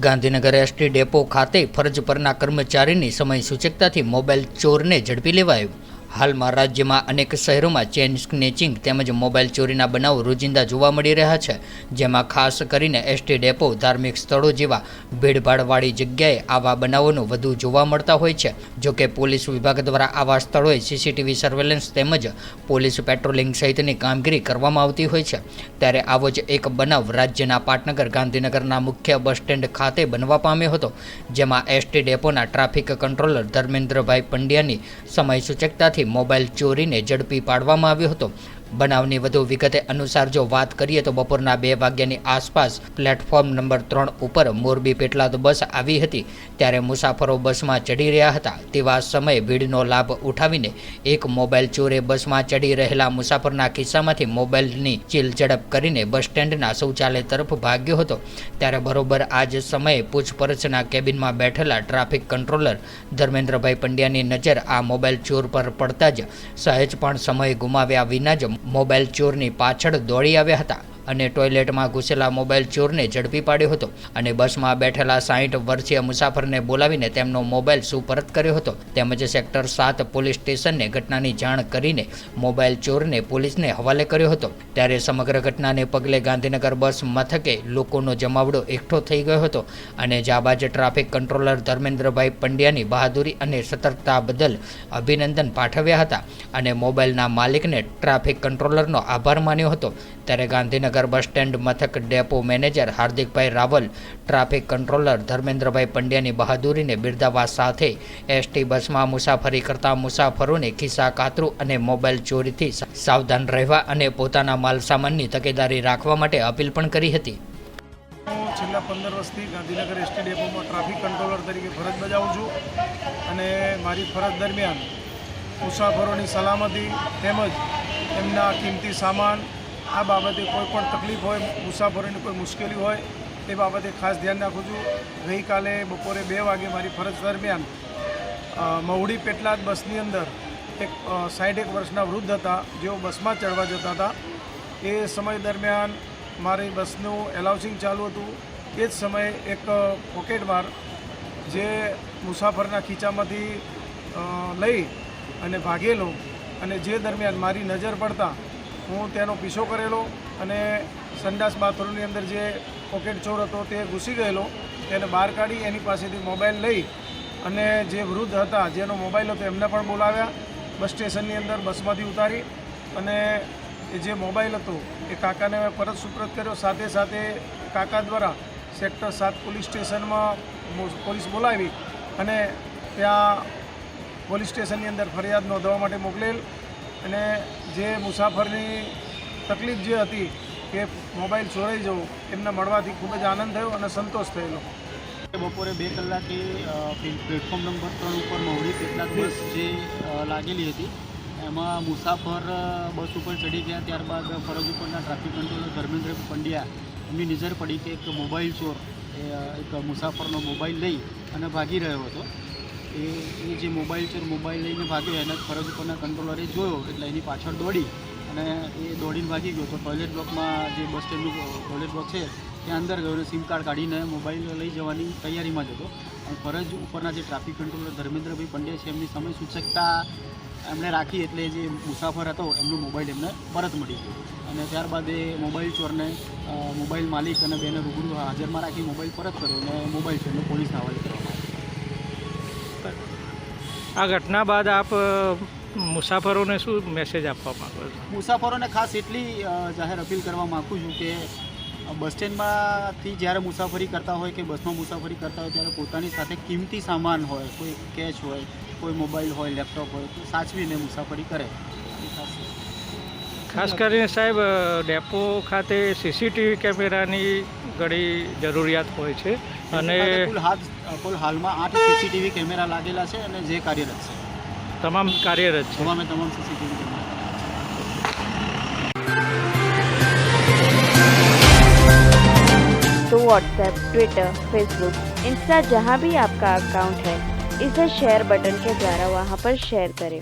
Gandhinagar ST depot ખાતે ફરજ પરના કર્મચારીની સમય સૂચકતાથી મોબાઈલ ચોરને ઝડપી લેવાયો। હાલમાં રાજ્યમાં અનેક શહેરોમાં ચેઇન સ્નેચિંગ તેમજ મોબાઈલ ચોરીના બનાવો રોજિંદા જોવા મળી રહ્યા છે, જેમાં ખાસ કરીને એસટી ડેપો, ધાર્મિક સ્થળો જેવા ભીડભાડવાળી જગ્યાએ આવા બનાવોનો વધુ જોવા મળતા હોય છે। જોકે પોલીસ વિભાગ દ્વારા આવા સ્થળોએ સીસીટીવી સર્વેલન્સ તેમજ પોલીસ પેટ્રોલિંગ સહિતની કામગીરી કરવામાં આવતી હોય છે। ત્યારે આવો જ એક બનાવ રાજ્યના પાટનગર ગાંધીનગરના મુખ્ય બસ સ્ટેન્ડ ખાતે બનવા પામ્યો હતો, જેમાં એસટી ડેપોના ટ્રાફિક કંટ્રોલર ધર્મેન્દ્રભાઈ પંડ્યાની સમય સૂચકતાથી મોબાઈલ ચોરીને ઝડપી પાડવામાં આવ્યો હતો। બનાવની વધુ વિગતે અનુસાર જો વાત કરીએ તો બપોરના 2 વાગ્યાની આસપાસ પ્લેટફોર્મ નંબર 3 ઉપર મોરબી પેટલાદ બસ આવી હતી, ત્યારે મુસાફરો બસમાં ચડી રહ્યા હતા। તેવા સમયે ભીડનો લાભ ઉઠાવીને એક મોબાઈલ ચોરે બસમાં ચડી રહેલા મુસાફરના ખિસ્સામાંથી મોબાઈલની ચીલ ઝડપ કરીને બસ સ્ટેન્ડના શૌચાલય તરફ ભાગ્યો હતો। ત્યારે બરોબર આ જ સમયે પૂછપરછના કેબિનમાં બેઠેલા ટ્રાફિક કંટ્રોલર ધર્મેન્દ્રભાઈ પંડ્યાની નજર આ મોબાઈલ ચોર પર પડતા જ સહેજ પણ સમય ગુમાવ્યા વિના જ મોબાઈલ ચોરની પાછળ દોડી આવ્યા હતા અને ટોયલેટમાં ઘૂસેલા મોબાઈલ ચોરને ઝડપી પાડ્યો હતો અને બસમાં બેઠેલા 60 વર્ષીય મુસાફરને બોલાવીને તેમનો મોબાઈલ સુપરત કર્યો હતો, તેમજ સેક્ટર 7 પોલીસ સ્ટેશનને ઘટનાની જાણ કરીને મોબાઈલ ચોરને પોલીસને હવાલે કર્યો હતો। ત્યારે સમગ્ર ઘટનાને પગલે ગાંધીનગર બસ મથકે લોકોનો જમાવડો એકઠો થઈ ગયો હતો અને જાબાજ ટ્રાફિક કંટ્રોલર ધર્મેન્દ્રભાઈ પંડ્યાની બહાદુરી અને સતર્કતા બદલ અભિનંદન પાઠવ્યા હતા અને મોબાઈલના માલિકને ટ્રાફિક કંટ્રોલરનો આભાર માન્યો હતો। ત્યારે ગાંધીનગર બસ સ્ટેન્ડ મથક ડેપો મેનેજર હાર્દિકભાઈ રાવલ ટ્રાફિક કંટ્રોલર ધર્મેન્દ્રભાઈ પંડ્યાની બહાદુરીને બિરદાવવા સાથે એસટી બસમાં મુસાફરી કરતા મુસાફરોને ખિસ્સા કાતરું અને મોબાઈલ ચોરીથી સાવધાન રહેવા અને પોતાના માલ સામાનની તકેદારી રાખવા માટે અપીલ પણ કરી હતી। હું છેલ્લા 15 વર્ષથી ગાંધીનગર એસટી ડેપોમાં ટ્રાફિક કંટ્રોલર તરીકે ફરજ બજાવું છું અને મારી ફરજ દરમિયાન મુસાફરોની સલામતી તેમજ એમના કિંમતી સામાન આ બાબતે કોઈ પણ તકલીફ હોય, મુસાફરોની કોઈ મુશ્કેલી હોય તે બાબતે ખાસ ધ્યાન રાખું છું। ગઈકાલે બપોરે 2 વાગે મારી ફરજ દરમિયાન મહુડી પેટલાદ બસની અંદર એક 61 વર્ષના વૃદ્ધ હતા, જેઓ બસમાં ચડવા જતા હતા। એ સમય દરમિયાન મારી બસનું એલાઉન્સિંગ ચાલુ હતું। એ જ સમયે એક પોકેટમાર જે મુસાફરના ખીચામાંથી લઈ અને ભાગેલો અને જે દરમિયાન મારી નજર પડતા હું તેનો પીછો કરેલો અને સંડાસ બાથરૂમની અંદર જે પોકેટ ચોર હતો તે ઘૂસી ગયેલો, તેને બહાર કાઢી એની પાસેથી મોબાઈલ લઈ અને જે વૃદ્ધ હતા જેનો મોબાઈલ હતો એમને પણ બોલાવ્યા, બસ સ્ટેશનની અંદર બસમાંથી ઉતારી અને જે મોબાઈલ હતો એ કાકાને પરત સુપ્રત કર્યો। સાથે સાથે કાકા દ્વારા સેક્ટર 7 પોલીસ સ્ટેશનમાં પોલીસ બોલાવી અને ત્યાં પોલીસ સ્ટેશનની અંદર ફરિયાદ નોંધવા માટે મોકલેલ અને જે મુસાફરની તકલીફ જે હતી કે મોબાઈલ ચોરાઈ જવું એમને મળવાથી ખૂબ જ આનંદ થયો અને સંતોષ થયેલો। બપોરે 2 કલાકે પ્લેટફોર્મ નંબર 3 ઉપર મહુડી પેટલાદ બસ જે લાગેલી હતી એમાં મુસાફર બસ ઉપર ચડી ગયા। ત્યારબાદ ફરજ ઉપરના ટ્રાફિક કંટ્રોલર ધર્મેન્દ્ર પંડ્યા એમની નજર પડી કે એક મોબાઈલ ચોર એક મુસાફરનો મોબાઈલ લઈ અને ભાગી રહ્યો હતો। એ જે મોબાઈલ ચોર મોબાઈલ લઈને ભાગ્યો એને ફરજ ઉપરના કંટ્રોલરે જોયો એટલે એની પાછળ દોડી અને એ દોડીને ભાગી ગયો। તો ટોયલેટ બ્લોકમાં જે બસ સ્ટેન્ડનું ટોયલેટ બ્લોક છે ત્યાં અંદર ગયો અને સિમ કાર્ડ કાઢીને મોબાઈલ લઈ જવાની તૈયારીમાં જ હતો અને ફરજ ઉપરના જે ટ્રાફિક કંટ્રોલર ધર્મેન્દ્રભાઈ પંડ્યા છે એમની સમય સૂચકતા એમણે રાખી એટલે જે મુસાફર હતો એમનો મોબાઈલ એમને પરત મળી ગયો અને ત્યારબાદ એ મોબાઈલ ચોરને મોબાઈલ માલિક અને બેને રૂબરૂ હાજરમાં રાખી મોબાઈલ પરત કર્યો અને મોબાઈલ ચોરને પોલીસને હવાલે કરવામાં આવ્યો। આ ઘટના બાદ આપ મુસાફરોને શું મેસેજ આપવા માંગો છો? મુસાફરોને ખાસ એટલી જાહેર અપીલ કરવા માગું છું કે બસ સ્ટેન્ડમાંથી જ્યારે મુસાફરી કરતા હોય કે બસમાં મુસાફરી કરતા હોય ત્યારે પોતાની સાથે કિંમતી સામાન હોય, કોઈ કેશ હોય, કોઈ મોબાઈલ હોય, લેપટોપ હોય તો સાચવીને મુસાફરી કરે। ખાસ કરીને સાહેબ ડેપો ખાતે સીસીટીવી કેમેરાની ઘણી જરૂરિયાત હોય છે અને કુલ હાલમાં 8 સીસીટીવી કેમેરા લાગેલા છે અને જે કાર્યરત છે, તમામ કાર્યરત છે, તમામ સીસીટીવી કેમેરા। तो व्हाट्सएप, ट्विटर, फेसबुक, इंस्टा जहाँ भी आपका अकाउंट है इसे शेयर बटन के द्वारा वहाँ पर शेयर करें।